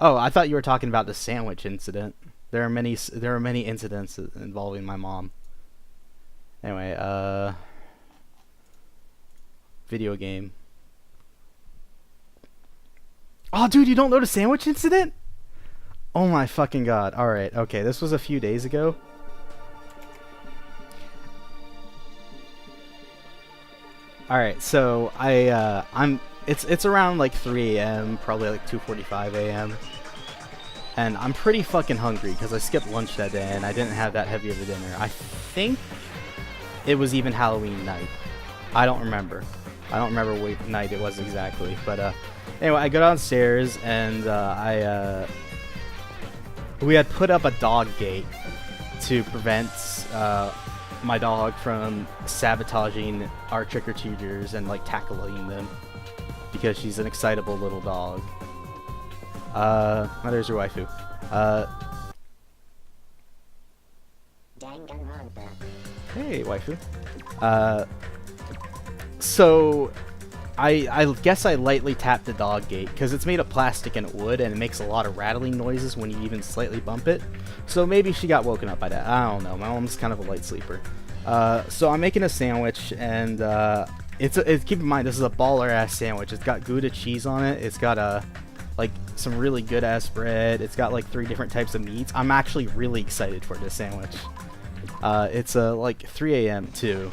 Oh, I thought you were talking about the sandwich incident. There are many incidents involving my mom. Anyway, video game. Oh, dude, you don't know the sandwich incident? Oh my fucking god. Alright, okay, this was a few days ago. Alright, so it's around like 3 a.m., probably like 2:45 a.m. And I'm pretty fucking hungry because I skipped lunch that day and I didn't have that heavy of a dinner. I think it was even Halloween night. I don't remember. I don't remember what night it was exactly, but anyway, I go downstairs and we had put up a dog gate to prevent my dog from sabotaging our trick-or-treaters and like tackling them because she's an excitable little dog. There's your waifu. Hey, waifu. So I guess I lightly tapped the dog gate because it's made of plastic and wood and it makes a lot of rattling noises when you even slightly bump it. So maybe she got woken up by that. I don't know. My mom's kind of a light sleeper. So I'm making a sandwich and keep in mind this is a baller ass sandwich. It's got Gouda cheese on it. It's got like some really good ass bread. It's got like 3 different types of meats. I'm actually really excited for this sandwich. It's like 3 a.m. too.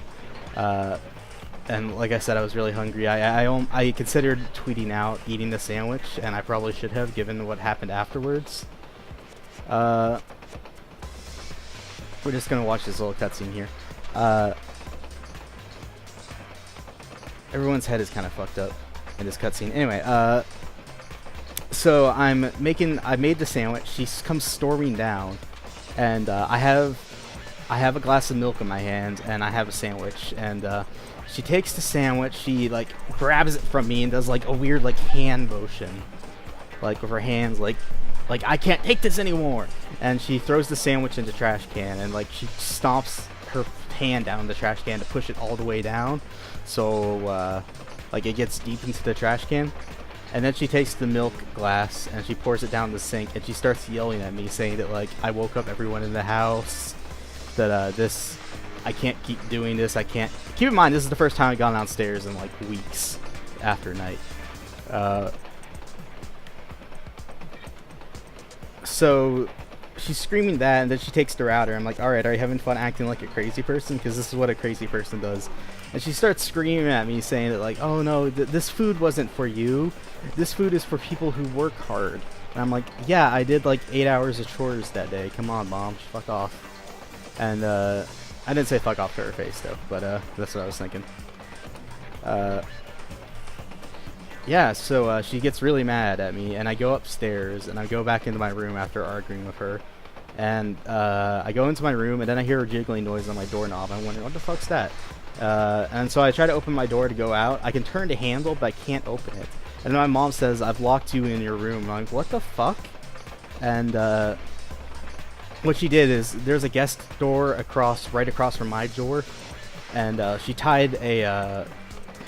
And like I said, I was really hungry. I considered tweeting out eating the sandwich, and I probably should have, given what happened afterwards. We're just gonna watch this little cutscene here. Everyone's head is kind of fucked up in this cutscene. Anyway, so I made the sandwich. She comes storming down, and I have a glass of milk in my hand, and I have a sandwich, and she takes the sandwich, she like grabs it from me and does like a weird like hand motion, like with her hands, like I can't take this anymore, and she throws the sandwich into the trash can, and like she stomps her hand down the trash can to push it all the way down, so like it gets deep into the trash can, and then she takes the milk glass and she pours it down the sink, and she starts yelling at me, saying that like I woke up everyone in the house, that I can't keep doing this. I can't. Keep in mind, this is the first time I've gone downstairs in like weeks after night. So she's screaming that, and then she takes the router. I'm like, alright, are you having fun acting like a crazy person? Because this is what a crazy person does. And she starts screaming at me, saying that like, oh no, this food wasn't for you. This food is for people who work hard. And I'm like, yeah, I did like 8 hours of chores that day. Come on, mom, fuck off. And I didn't say fuck off to her face though, but that's what I was thinking. Yeah, so she gets really mad at me, and I go upstairs and I go back into my room after arguing with her, and I go into my room, and then I hear a jiggling noise on my doorknob. I'm wondering what the fuck's that, and so I try to open my door to go out. I can turn the handle, but I can't open it, and then my mom says, I've locked you in your room. I'm like, what the fuck? And what she did is, there's a guest door right across from my door, and she tied a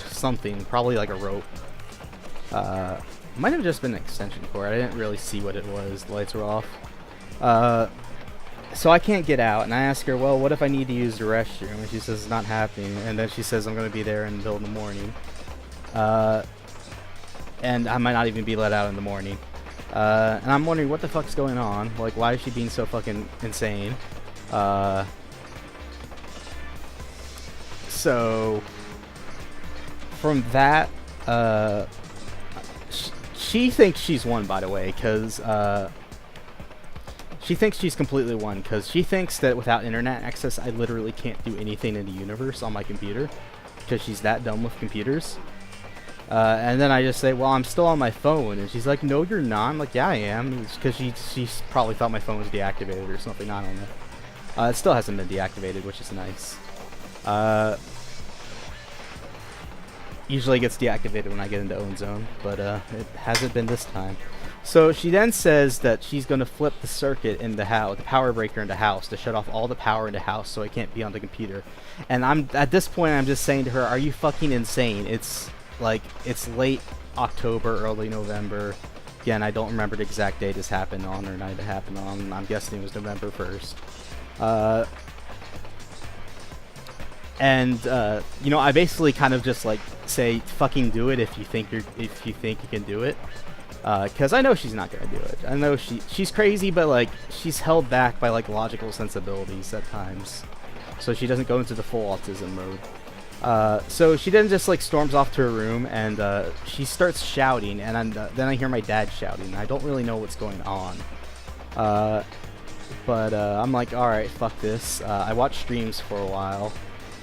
something, probably like a rope. Might have just been an extension cord. I didn't really see what it was. The lights were off. So I can't get out, and I ask her, well, what if I need to use the restroom? And she says it's not happening, and then she says I'm going to be there in the middle of the morning. And I might not even be let out in the morning. And I'm wondering what the fuck's going on. Like, why is she being so fucking insane? So from that, she thinks she's won, by the way, because she thinks she's completely won, because she thinks that without internet access, I literally can't do anything in the universe on my computer, because she's that dumb with computers. And then I just say, well, I'm still on my phone. And she's like, no, you're not. I'm like, yeah, I am. It's because she probably thought my phone was deactivated or something. I don't know. It still hasn't been deactivated, which is nice. Usually it gets deactivated when I get into own zone, but it hasn't been this time. So she then says that she's going to flip the circuit in the house, the power breaker in the house, to shut off all the power in the house so I can't be on the computer. And at this point, I'm just saying to her, are you fucking insane? It's late October, early November. again, I don't remember the exact day this happened on or night it happened on. I'm guessing it was November 1st. You know, I basically kind of just like say, fucking do it if you think you can do it. Because I know she's not gonna do it. I know she's crazy, but like she's held back by like logical sensibilities at times, so she doesn't go into the full autism mode. So she then just like storms off to her room and she starts shouting, and then I hear my dad shouting. I don't really know what's going on, but I'm like, all right, fuck this. I watch streams for a while.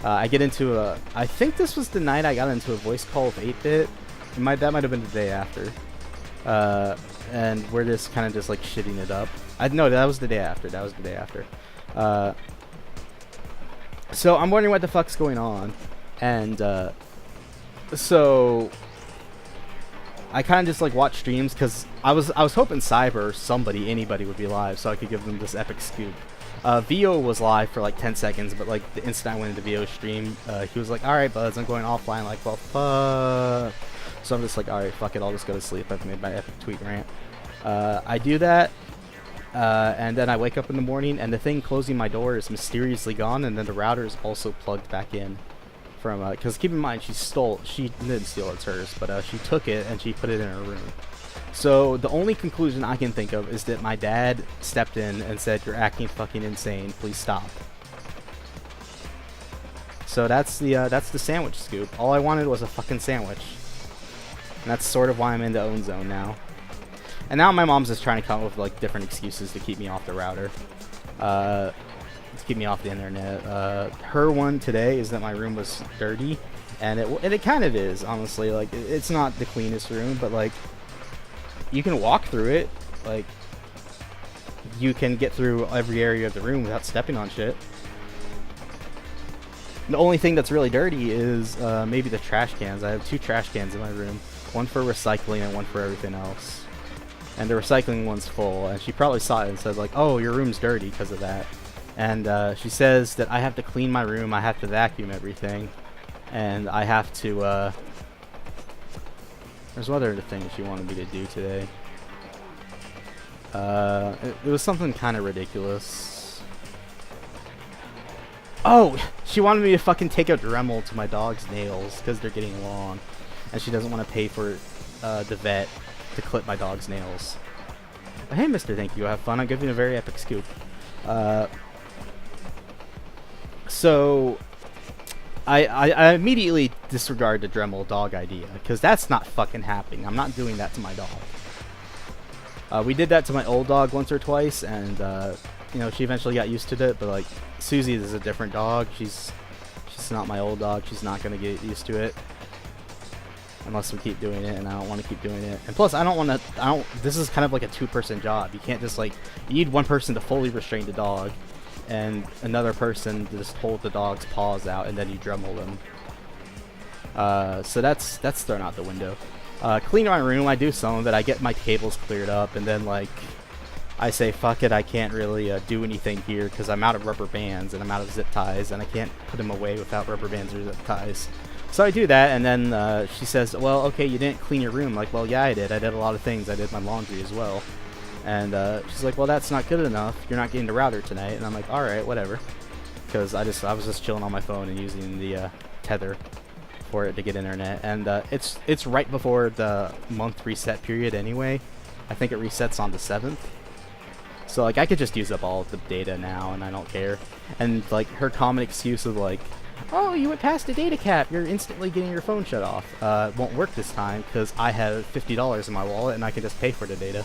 I get into I think this was the night I got into a voice call with 8-Bit. That might have been the day after. And we're just kind of just like shitting it up. No, that was the day after. So I'm wondering what the fuck's going on, and so I kind of just like watch streams because I was hoping Cyber or anybody would be live so I could give them this epic scoop. VO was live for like 10 seconds, but like the instant I went into VO stream, he was like, "Alright, Buzz, I'm going offline." Like, well, fuck. So I'm just like, alright, fuck it, I'll just go to sleep. I've made my epic tweet rant. I do that, and then I wake up in the morning, and the thing closing my door is mysteriously gone, and then the router is also plugged back in. From because keep in mind, she didn't steal, it's hers, but she took it and she put it in her room. So the only conclusion I can think of is that my dad stepped in and said, "You're acting fucking insane, please stop." So that's the sandwich scoop. All I wanted was a fucking sandwich. And that's sort of why I'm into Own Zone now. And now my mom's just trying to come up with like different excuses to keep me off the router. To keep me off the internet. Her one today is that my room was dirty. And it kind of is, honestly. Like, it's not the cleanest room, but like, you can walk through it. Like, you can get through every area of the room without stepping on shit. The only thing that's really dirty is maybe the trash cans. I have 2 trash cans in my room. One for recycling and one for everything else. And the recycling one's full, and she probably saw it and said like, "Oh, your room's dirty because of that." And she says that I have to clean my room, I have to vacuum everything, and I have to, there's one other thing she wanted me to do today. It was something kind of ridiculous. Oh! She wanted me to fucking take a Dremel to my dog's nails because they're getting long. And she doesn't want to pay for the vet to clip my dog's nails. But hey, Mr. Thank You, have fun. I'll give you a very epic scoop. So I immediately disregard the Dremel dog idea because that's not fucking happening. I'm not doing that to my dog. We did that to my old dog once or twice, and you know, she eventually got used to it. But like, Susie is a different dog. She's not my old dog. She's not gonna get used to it unless we keep doing it, and I don't want to keep doing it. And plus, this is kind of like a 2-person job. You can't just like, you need one person to fully restrain the dog and another person to just hold the dog's paws out, and then you Dremel them. So that's thrown out the window. Clean my room, I do some of it. I get my cables cleared up, and then like, I say, fuck it, I can't really do anything here because I'm out of rubber bands and I'm out of zip ties, and I can't put them away without rubber bands or zip ties. So I do that, and then she says, "Well, okay, you didn't clean your room." Like, well, yeah, I did. I did a lot of things. I did my laundry as well. And she's like, "Well, that's not good enough. You're not getting the router tonight." And I'm like, "All right, whatever," because I was just chilling on my phone and using the tether for it to get internet. And it's right before the month reset period anyway. I think it resets on the 7th. So like, I could just use up all of the data now, and I don't care. And like, her common excuse of like, "Oh, you went past the data cap, you're instantly getting your phone shut off," won't work this time because I have $50 in my wallet and I can just pay for the data.